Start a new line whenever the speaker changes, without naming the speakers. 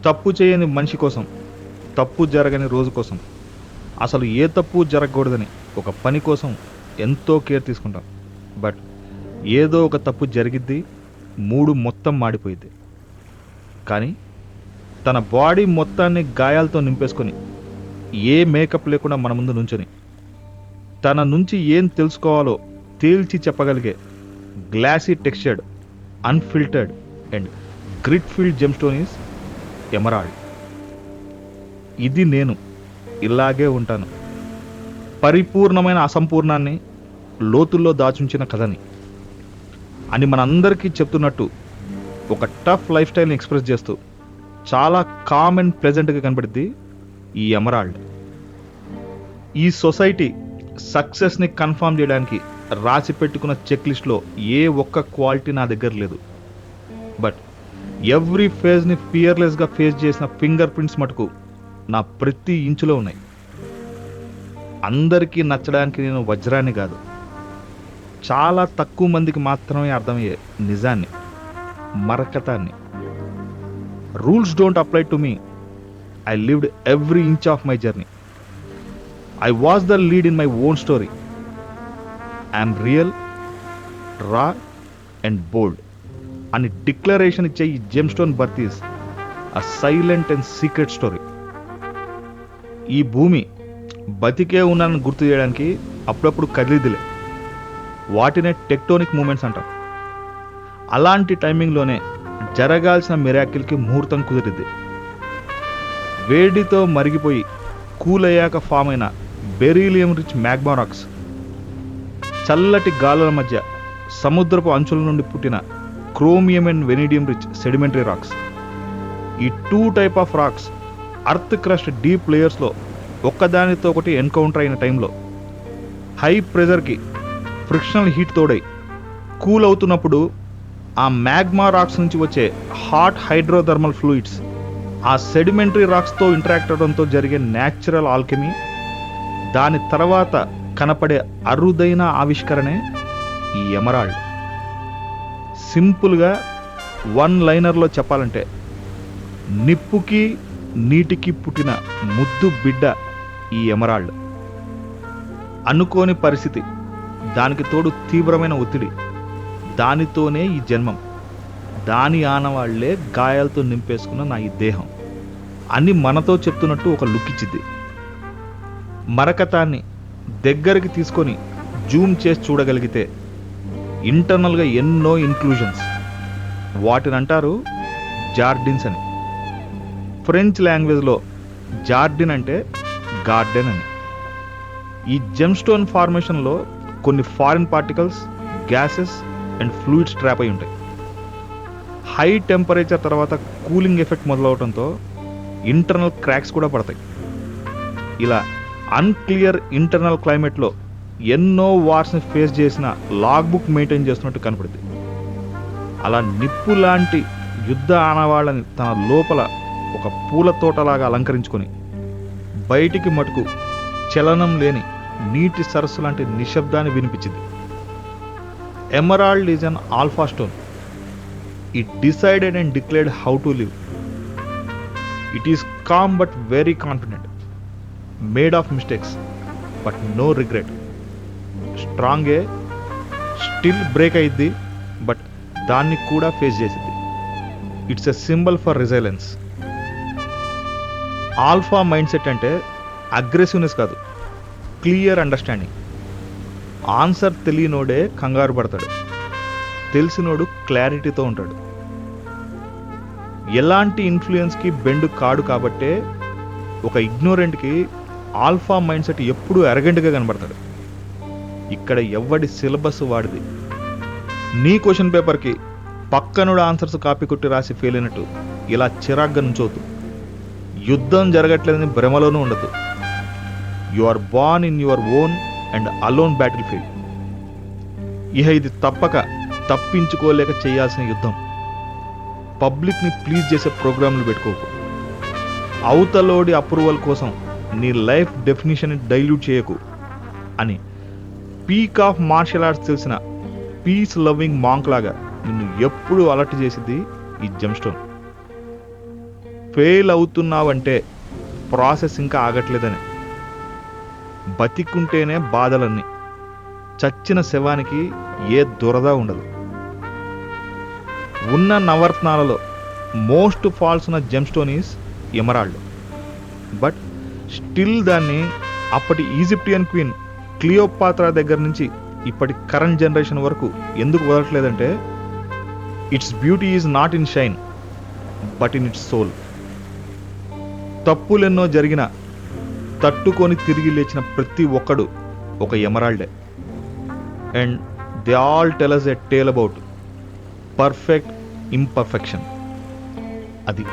తప్పు చేయని మనిషి కోసం, తప్పు జరగని రోజు కోసం, అసలు ఏ తప్పు జరగకూడదని ఒక పని కోసం ఎంతో కేర్ తీసుకుంటాం. బట్ ఏదో ఒక తప్పు జరిగిద్ది, మూడు మొత్తం మాడిపోయిద్ది. కానీ తన బాడీ మొత్తాన్ని గాయాలతో నింపేసుకొని ఏ మేకప్ లేకుండా మన ముందు నుంచొని తన నుంచి ఏం తెలుసుకోవాలో తేల్చి చెప్పగలిగే glassy textured, unfiltered and grit filled gemstone is emerald. ఇది నేను ఇలాగే ఉంటాను. పరిపూర్ణమైన అసంపూర్ణాన్ని లోతుల్లో దాచుంచిన కథని అని మనందరికీ చెప్తున్నట్టు ఒక టఫ్ లైఫ్ స్టైల్ని ఎక్స్ప్రెస్ చేస్తూ చాలా కామ్ అండ్ ప్లెజెంట్గా కనబడింది ఈ ఎమరాల్డ్. ఈ సొసైటీ సక్సెస్ని కన్ఫర్మ్ చేయడానికి రాసి పెట్టుకున్న చెక్ లిస్ట్లో ఏ ఒక్క క్వాలిటీ నా దగ్గర లేదు. బట్ ఎవ్రీ ఫేజ్ని ఫియర్లెస్గా ఫేస్ చేసిన ఫింగర్ ప్రింట్స్ మటుకు నా ప్రతి ఇంచులో ఉన్నాయి. అందరికీ నచ్చడానికి నేను వజ్రాన్ని కాదు, చాలా తక్కువ మందికి మాత్రమే అర్థమయ్యే నిజాన్ని, మరకతాన్ని. Rules don't apply to me. I lived every inch of my journey. I was the lead in my own story. I am real, raw and bold. అని డిక్లరేషన్ ఇచ్చే ఈ gemstone birth is a silent and secret story. ఈ భూమి బతికే ఉన్నానని గుర్తు చేయడానికి అప్పుడప్పుడు కదిలిదిలే. వాటినే టెక్టోనిక్ మూమెంట్స్ అంటాం. అలాంటి టైమింగ్లోనే జరగాల్సిన మిరాకిల్కి ముహూర్తం కుదిరిద్ది. వేడితో మరిగిపోయి కూల్ అయ్యాక ఫామ్ అయిన బెరీలియం రిచ్ మ్యాగ్మా రాక్స్, చల్లటి గాలుల మధ్య సముద్రపు అంచుల నుండి పుట్టిన chromium and vanadium rich sedimentary rocks. ఈ two type of rocks earth crust deep లేయర్స్లో ఒక్కదానితో ఒకటి ఎన్కౌంటర్ అయిన టైంలో హై ప్రెజర్కి ఫ్రిక్షనల్ హీట్ తోడై కూల్ అవుతున్నప్పుడు ఆ మ్యాగ్మా రాక్స్ నుంచి వచ్చే హాట్ హైడ్రోథర్మల్ ఫ్లూయిడ్స్ ఆ సెడిమెంటరీ రాక్స్తో ఇంటరాక్ట్ అవడంతో జరిగే న్యాచురల్ ఆల్కెమీ, దాని తర్వాత కనపడే అరుదైన ఆవిష్కరణే ఈ ఎమరాల్డ్. సింపుల్గా వన్ లైనర్లో చెప్పాలంటే నిప్పుకి నీటికి పుట్టిన ముద్దు బిడ్డ ఈ ఎమరాల్డ్. అనుకోని పరిస్థితి, దానికి తోడు తీవ్రమైన ఒత్తిడి, దానితోనే ఈ జన్మం, దాని ఆనవాళ్లే గాయాలతో నింపేసుకున్న నా ఈ దేహం అని మనతో చెప్తున్నట్టు ఒక లుక్ ఇచ్చిద్ది. మరకతాన్ని దగ్గరికి తీసుకొని జూమ్ చేసి చూడగలిగితే ఇంటర్నల్గా ఎన్నో ఇన్క్లూజన్స్, వాటిని అంటారు జార్డిన్స్ అని. ఫ్రెంచ్ లాంగ్వేజ్లో జార్డిన్ అంటే గార్డెన్ అని. ఈ జెమ్స్టోన్ ఫార్మేషన్లో కొన్ని foreign particles, gases and fluids trap అయి ఉంటాయి. హై టెంపరేచర్ తర్వాత కూలింగ్ ఎఫెక్ట్ మొదలవడంతో ఇంటర్నల్ క్రాక్స్ కూడా పడతాయి. ఇలా అన్క్లియర్ ఇంటర్నల్ క్లైమేట్లో ఎన్నో వార్స్ని ఫేస్ చేసిన లాగ్ బుక్ మెయింటైన్ చేస్తున్నట్టు కనపడుతుంది. అలా నిప్పు లాంటి యుద్ధ ఆనవాళ్ళని తన లోపల ఒక పూల తోటలాగా అలంకరించుకొని బయటికి మటుకు చలనం లేని నీటి సరస్సు లాంటి నిశ్శబ్దాన్ని వినిపించింది. Emerald is an alpha stone. It decided and declared how to live. It is calm but very confident, made of mistakes but no regret. స్ట్రాంగే, స్టిల్ బ్రేక్ అయ్యిద్ది బట్ దాన్ని కూడా ఫేస్ చేసిద్ది. It's a symbol for resilience. Alpha mindset అంటే aggressiveness కాదు, clear understanding. Answer తెలియనోడే కంగారు పడతాడు, తెలిసినోడు క్లారిటీతో ఉంటాడు. ఎలాంటి ఇన్ఫ్లుయెన్స్కి బెండ్ కాడు కాబట్టే ఒక ఇగ్నోరెంట్కి ఆల్ఫా మైండ్ సెట్ ఎప్పుడూ అరగెంట్గా కనబడతాడు. ఇక్కడ ఎవ్వడి సిలబస్ వాడిది. నీ క్వశ్చన్ పేపర్కి పక్కనుడు ఆన్సర్స్ కాపీ కొట్టి రాసి ఫెయిల్ అయినట్టు ఇలా చిరాగ్గా నుంచోద్దు. యుద్ధం జరగట్లేదని భ్రమలోనూ ఉండదు. You are born in your own and alone battlefield. ఇహ ఇది తప్పక తప్పించుకోలేక చేయాల్సిన యుద్ధం. పబ్లిక్ని ప్లీజ్ చేసే ప్రోగ్రాంలు పెట్టుకోకు. అవతలోడి అప్రూవల్ కోసం నీ లైఫ్ డెఫినిషన్ని డైల్యూట్ చేయకు అని పీక్ ఆఫ్ మార్షల్ ఆర్ట్స్ తెలిసిన పీస్ లవింగ్ మాంక్ లాగా నిన్ను ఎప్పుడూ అలర్ట్ చేసింది ఈ జెమ్స్టోన్. ఫెయిల్ అవుతున్నావంటే ప్రాసెస్ ఇంకా ఆగట్లేదని. బతికుంటేనే బాధలన్నీ. చచ్చిన శవానికి ఏ దురద ఉండదు. ఉన్న నవరత్నాలలో మోస్ట్ ఫాల్స్ ఉన్న gem stone is emerald. But still దాన్ని అప్పటి ఈజిప్టియన్ క్వీన్ క్లియోపాత్రా దగ్గర నుంచి ఇప్పటి కరెంట్ జనరేషన్ వరకు ఎందుకు వదలట్లేదంటే its beauty is not in shine but in its soul. తప్పులెన్నో జరిగిన తట్టుకొని తిరిగి లేచిన ప్రతి ఒక్కడు ఒక ఎమరాల్డే. And they all tell us a tale about perfect imperfection. అది